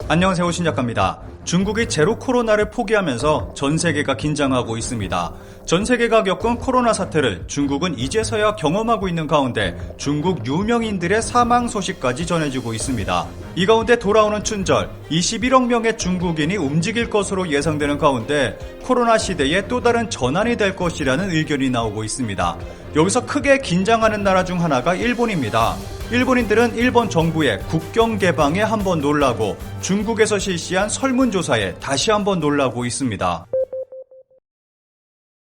안녕하세요, 신작가입니다. 중국이 제로 코로나를 포기하면서 전 세계가 긴장하고 있습니다. 전 세계가 겪은 코로나 사태를 중국은 이제서야 경험하고 있는 가운데 중국 유명인들의 사망 소식까지 전해지고 있습니다. 이 가운데 돌아오는 춘절, 21억 명의 중국인이 움직일 것으로 예상되는 가운데 코로나 시대에 또 다른 전환이 될 것이라는 의견이 나오고 있습니다. 여기서 크게 긴장하는 나라 중 하나가 일본입니다. 일본인들은 일본 정부의 국경 개방에 한번 놀라고 중국에서 실시한 설문조사에 다시 한번 놀라고 있습니다.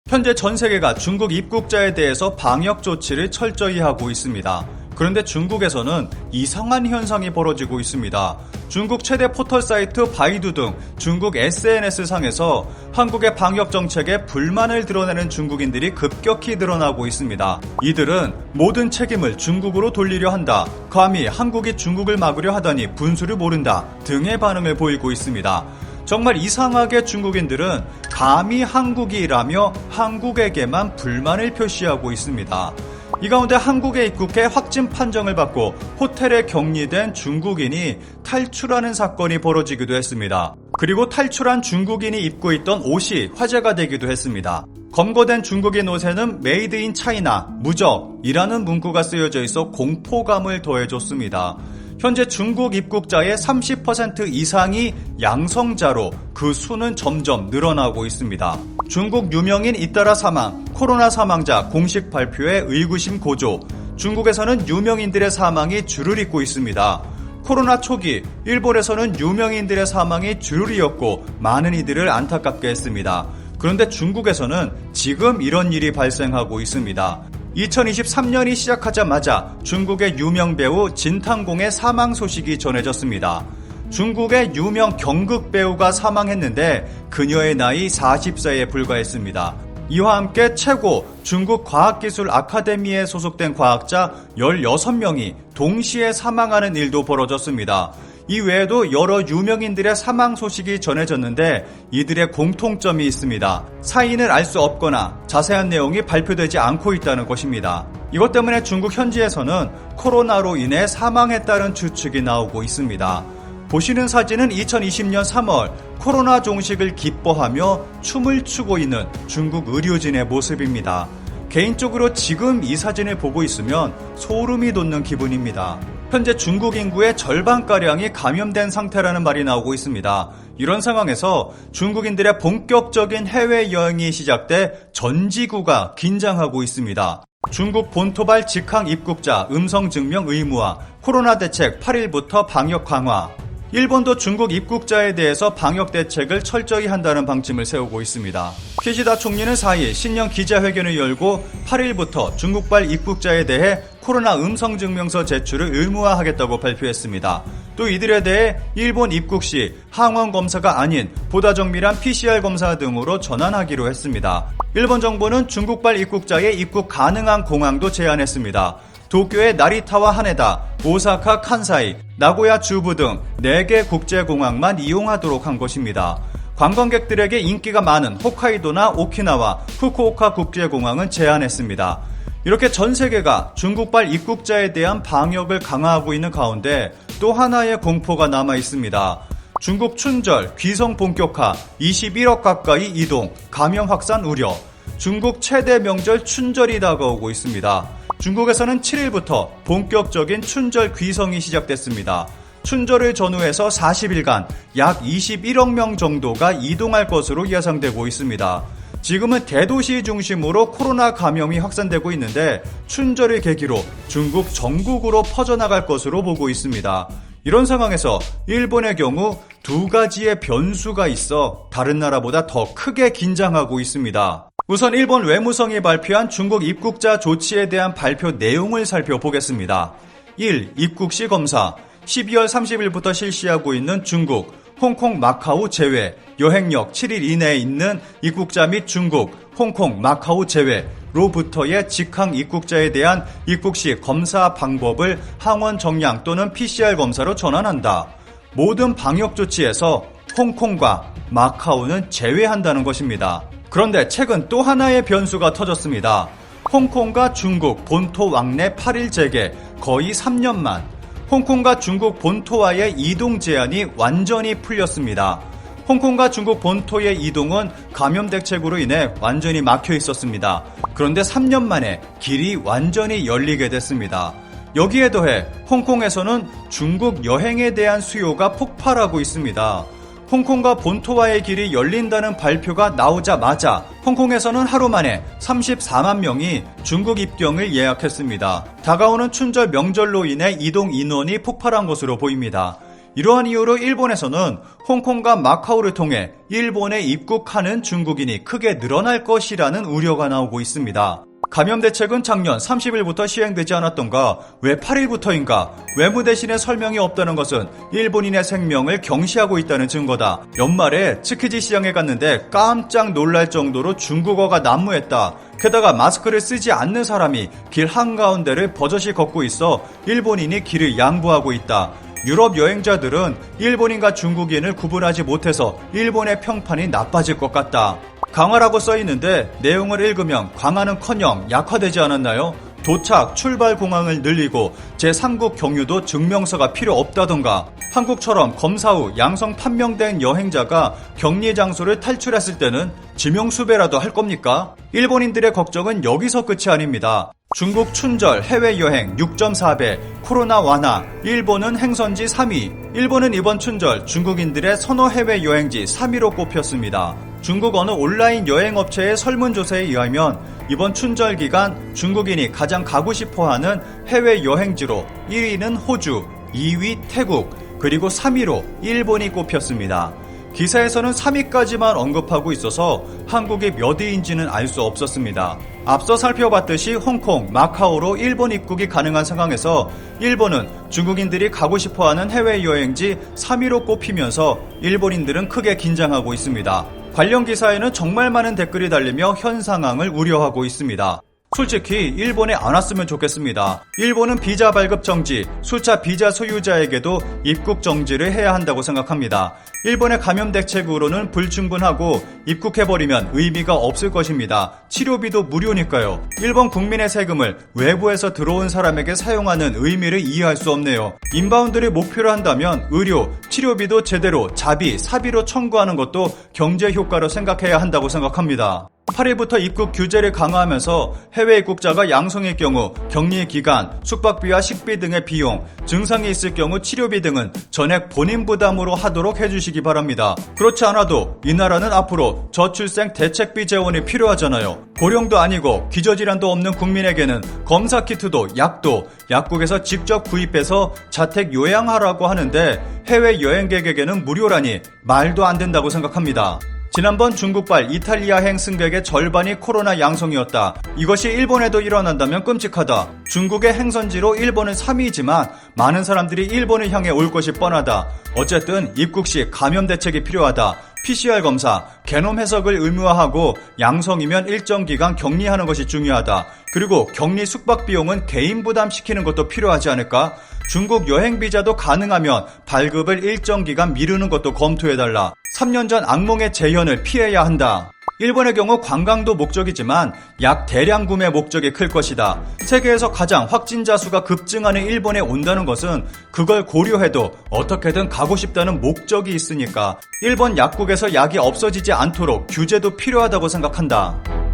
현재 전 세계가 중국 입국자에 대해서 방역 조치를 철저히 하고 있습니다. 그런데 중국에서는 이상한 현상이 벌어지고 있습니다. 중국 최대 포털 사이트 바이두 등 중국 SNS상에서 한국의 방역 정책에 불만을 드러내는 중국인들이 급격히 늘어나고 있습니다. 이들은 모든 책임을 중국으로 돌리려 한다, 감히 한국이 중국을 막으려 하다니 분수를 모른다 등의 반응을 보이고 있습니다. 정말 이상하게 중국인들은 감히 한국이라며 한국에게만 불만을 표시하고 있습니다. 이 가운데 한국에 입국해 확진 판정을 받고 호텔에 격리된 중국인이 탈출하는 사건이 벌어지기도 했습니다. 그리고 탈출한 중국인이 입고 있던 옷이 화제가 되기도 했습니다. 검거된 중국인 옷에는 메이드 인 차이나, 무적이라는 문구가 쓰여져 있어 공포감을 더해줬습니다. 현재 중국 입국자의 30% 이상이 양성자로 그 수는 점점 늘어나고 있습니다. 중국 유명인 잇따라 사망, 코로나 사망자 공식 발표에 의구심 고조. 중국에서는 유명인들의 사망이 줄을 잇고 있습니다. 코로나 초기 일본에서는 유명인들의 사망이 줄을 이었고 많은 이들을 안타깝게 했습니다. 그런데 중국에서는 지금 이런 일이 발생하고 있습니다. 2023년이 시작하자마자 중국의 유명 배우 진탕공의 사망 소식이 전해졌습니다. 중국의 유명 경극 배우가 사망했는데 그녀의 나이 40세에 불과했습니다. 이와 함께 최고 중국 과학기술 아카데미에 소속된 과학자 16명이 동시에 사망하는 일도 벌어졌습니다. 이 외에도 여러 유명인들의 사망 소식이 전해졌는데 이들의 공통점이 있습니다. 사인을 알 수 없거나 자세한 내용이 발표되지 않고 있다는 것입니다. 이것 때문에 중국 현지에서는 코로나로 인해 사망했다는 추측이 나오고 있습니다. 보시는 사진은 2020년 3월 코로나 종식을 기뻐하며 춤을 추고 있는 중국 의료진의 모습입니다. 개인적으로 지금 이 사진을 보고 있으면 소름이 돋는 기분입니다. 현재 중국 인구의 절반가량이 감염된 상태라는 말이 나오고 있습니다. 이런 상황에서 중국인들의 본격적인 해외여행이 시작돼 전 지구가 긴장하고 있습니다. 중국 본토발 직항 입국자 음성 증명 의무화, 코로나 대책 8일부터 방역 강화. 일본도 중국 입국자에 대해서 방역 대책을 철저히 한다는 방침을 세우고 있습니다. 키시다 총리는 4일 신년 기자회견을 열고 8일부터 중국발 입국자에 대해 코로나 음성증명서 제출을 의무화하겠다고 발표했습니다. 또 이들에 대해 일본 입국 시 항원 검사가 아닌 보다 정밀한 PCR 검사 등으로 전환하기로 했습니다. 일본 정부는 중국발 입국자의 입국 가능한 공항도 제한했습니다. 도쿄의 나리타와 하네다, 오사카 칸사이, 나고야 주부 등 4개 국제공항만 이용하도록 한 것입니다. 관광객들에게 인기가 많은 홋카이도나 오키나와, 후쿠오카 국제공항은 제한했습니다. 이렇게 전 세계가 중국발 입국자에 대한 방역을 강화하고 있는 가운데 또 하나의 공포가 남아 있습니다. 중국 춘절, 귀성 본격화, 21억 가까이 이동, 감염 확산 우려. 중국 최대 명절 춘절이 다가오고 있습니다. 중국에서는 7일부터 본격적인 춘절 귀성이 시작됐습니다. 춘절을 전후해서 40일간 약 21억 명 정도가 이동할 것으로 예상되고 있습니다. 지금은 대도시 중심으로 코로나 감염이 확산되고 있는데 춘절을 계기로 중국 전국으로 퍼져나갈 것으로 보고 있습니다. 이런 상황에서 일본의 경우 2가지의 변수가 있어 다른 나라보다 더 크게 긴장하고 있습니다. 우선 일본 외무성이 발표한 중국 입국자 조치에 대한 발표 내용을 살펴보겠습니다. 1. 입국 시 검사. 12월 30일부터 실시하고 있는 중국, 홍콩, 마카오 제외, 여행력 7일 이내에 있는 입국자 및 중국, 홍콩, 마카오 제외로부터의 직항 입국자에 대한 입국 시 검사 방법을 항원 정량 또는 PCR 검사로 전환한다. 모든 방역 조치에서 홍콩과 마카오는 제외한다는 것입니다. 그런데 최근 또 하나의 변수가 터졌습니다. 홍콩과 중국 본토 왕래 8일 재개 거의 3년 만. 홍콩과 중국 본토와의 이동 제한이 완전히 풀렸습니다. 홍콩과 중국 본토의 이동은 감염 대책으로 인해 완전히 막혀 있었습니다. 그런데 3년 만에 길이 완전히 열리게 됐습니다. 여기에 더해 홍콩에서는 중국 여행에 대한 수요가 폭발하고 있습니다. 홍콩과 본토와의 길이 열린다는 발표가 나오자마자 홍콩에서는 하루 만에 34만 명이 중국 입경을 예약했습니다. 다가오는 춘절 명절로 인해 이동 인원이 폭발한 것으로 보입니다. 이러한 이유로 일본에서는 홍콩과 마카오를 통해 일본에 입국하는 중국인이 크게 늘어날 것이라는 우려가 나오고 있습니다. 감염 대책은 작년 30일부터 시행되지 않았던가 왜 8일부터인가? 외무 대신에 설명이 없다는 것은 일본인의 생명을 경시하고 있다는 증거다. 연말에 츠키지 시장에 갔는데 깜짝 놀랄 정도로 중국어가 난무했다. 게다가 마스크를 쓰지 않는 사람이 길 한가운데를 버젓이 걷고 있어 일본인이 길을 양보하고 있다. 유럽 여행자들은 일본인과 중국인을 구분하지 못해서 일본의 평판이 나빠질 것 같다. 강화라고 써있는데 내용을 읽으면 강화는커녕 약화되지 않았나요? 도착, 출발 공항을 늘리고 제3국 경유도 증명서가 필요 없다던가, 한국처럼 검사 후 양성 판명된 여행자가 격리 장소를 탈출했을 때는 지명수배라도 할 겁니까? 일본인들의 걱정은 여기서 끝이 아닙니다. 중국 춘절 해외여행 6.4배, 코로나 완화, 일본은 행선지 3위. 일본은 이번 춘절 중국인들의 선호 해외여행지 3위로 꼽혔습니다. 중국 어느 온라인 여행업체의 설문조사에 의하면 이번 춘절 기간 중국인이 가장 가고 싶어하는 해외여행지로 1위는 호주, 2위 태국, 그리고 3위로 일본이 꼽혔습니다. 기사에서는 3위까지만 언급하고 있어서 한국이 몇 위인지는 알 수 없었습니다. 앞서 살펴봤듯이 홍콩, 마카오로 일본 입국이 가능한 상황에서 일본은 중국인들이 가고 싶어하는 해외여행지 3위로 꼽히면서 일본인들은 크게 긴장하고 있습니다. 관련 기사에는 정말 많은 댓글이 달리며 현 상황을 우려하고 있습니다. 솔직히 일본에 안 왔으면 좋겠습니다. 일본은 비자 발급 정지, 수차 비자 소유자에게도 입국 정지를 해야 한다고 생각합니다. 일본의 감염 대책으로는 불충분하고 입국해버리면 의미가 없을 것입니다. 치료비도 무료니까요. 일본 국민의 세금을 외부에서 들어온 사람에게 사용하는 의미를 이해할 수 없네요. 인바운드를 목표로 한다면 의료, 치료비도 제대로 자비, 사비로 청구하는 것도 경제 효과로 생각해야 한다고 생각합니다. 8일부터 입국 규제를 강화하면서 해외 입국자가 양성일 경우 격리 기간, 숙박비와 식비 등의 비용, 증상이 있을 경우 치료비 등은 전액 본인 부담으로 하도록 해주시기 바랍니다. 그렇지 않아도 이 나라는 앞으로 저출생 대책비 재원이 필요하잖아요. 고령도 아니고 기저질환도 없는 국민에게는 검사 키트도 약도 약국에서 직접 구입해서 자택 요양하라고 하는데 해외 여행객에게는 무료라니 말도 안 된다고 생각합니다. 지난번 중국발 이탈리아행 승객의 절반이 코로나 양성이었다. 이것이 일본에도 일어난다면 끔찍하다. 중국의 행선지로 일본은 3위이지만 많은 사람들이 일본을 향해 올 것이 뻔하다. 어쨌든 입국 시 감염 대책이 필요하다. PCR 검사, 게놈 해석을 의무화하고 양성이면 일정 기간 격리하는 것이 중요하다. 그리고 격리 숙박 비용은 개인 부담시키는 것도 필요하지 않을까? 중국 여행 비자도 가능하면 발급을 일정 기간 미루는 것도 검토해달라. 3년 전 악몽의 재현을 피해야 한다. 일본의 경우 관광도 목적이지만 약 대량 구매 목적이 클 것이다. 세계에서 가장 확진자 수가 급증하는 일본에 온다는 것은 그걸 고려해도 어떻게든 가고 싶다는 목적이 있으니까 일본 약국에서 약이 없어지지 않도록 규제도 필요하다고 생각한다.